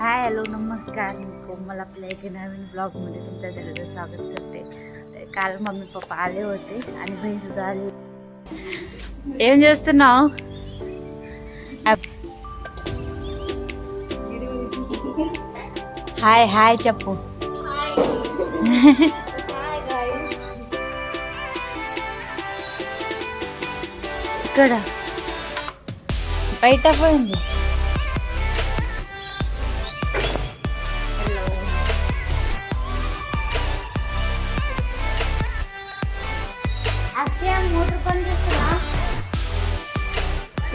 Hi hello नमस्कार. मी कोमल आपल्या एका नवीन ब्लॉगमध्ये तुमच्या सगळ्यांचं स्वागत करते. काल मम्मी पप्पा आले होते आणि बहीण सुद्धा आली होती. ఏం చేస్తున్నావు? హాయ్ హాయ్ చెప్పు. ఇక్కడ బయట పోయింది.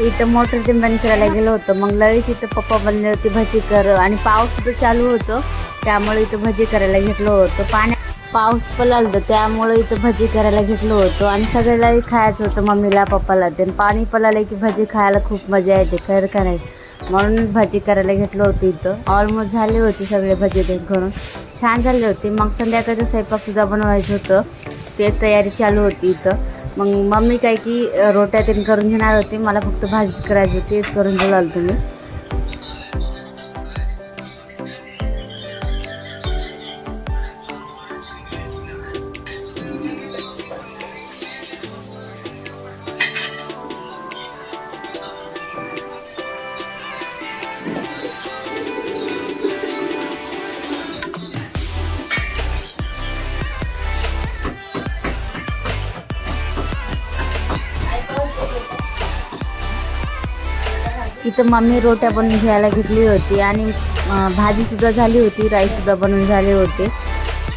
इथं मोटर ते बंद करायला गेलो होतो. मग लगेच इथं पप्पा बनले होते भजी कर आणि पाऊस सुद्धा चालू होतं त्यामुळे इथं भजी करायला घेतलं होतं. पाऊस पळालं त्यामुळे इथं भजी करायला घेतलं होतं आणि सगळ्यालाही खायचं होतं, मम्मीला पप्पाला. ते पाणी पळालं की भजी खायला खूप मजा येते, खरं का नाही. म्हणून भजी करायला घेतलं होतं. इथं ऑलमोस्ट झाले होते सगळे भजी ते करून, छान झाले होते. मग संध्याकाळचं स्वयंपाकसुद्धा बनवायचं होतं, ते तयारी चालू होती इथं. मग मम्मी काय की रोट्या ते करून घेणार होती, मला फक्त भाजीच करायची होती, तेच करून बोलाल तुम्ही. इथं मम्मी रोट्या बनवून घ्यायला घेतली होती आणि भाजीसुद्धा झाली होती, राईससुद्धा बनवून झाले होते.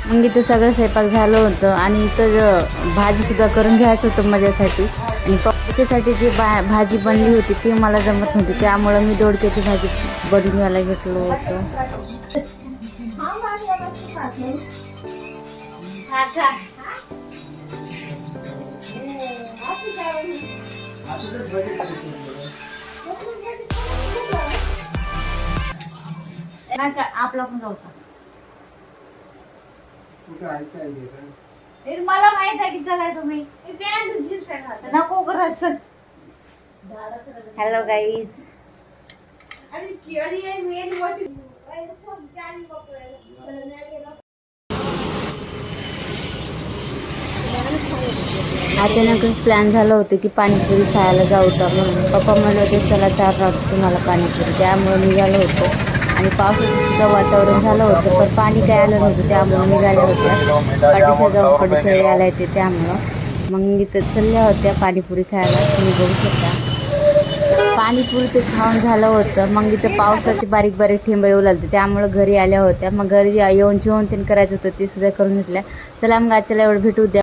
मग इथं सगळं स्वयंपाक झालं होतं आणि इथं भाजीसुद्धा करून घ्यायचं होतं माझ्यासाठी. आणि पप्पाच्यासाठी जी भाजी बनली होती ती मला जमत नव्हती, त्यामुळं मी दोडक्याची भाजी बनवून घ्यायला घेतलं होतं. आपला पण जाऊचा मला माहित आहे की चला तुम्ही नको करायचं. हॅलो गाईज, अचानकच प्लॅन झालं होतं की पाणीपुरी खायला जाऊ का म्हणून. पप्पा म्हणले होते चला 4 राहतो तुम्हाला पाणीपुरी, त्यामुळं निघालो होतो. आणि पावसाचं सुद्धा वातावरण झालं होतं, पण पाणी काय आलं नव्हतं, त्यामुळं निघाल्या होत्या. पाठीशा जाऊन पडशेळी आल्या येते त्यामुळं. मग इथं चालल्या होत्या पाणीपुरी खायला, तुम्ही बघू शकता. पाणीपुरी ते खाऊन झालं होतं. मग इथं पावसाचे बारीक बारीक ठेंब येऊ लागते, त्यामुळं घरी आल्या होत्या. मग घरी येऊन जेवण ते करायचं होतं, ते सुद्धा करून घेतल्या. चला मग आजच्याला एवढं भेटू द्या.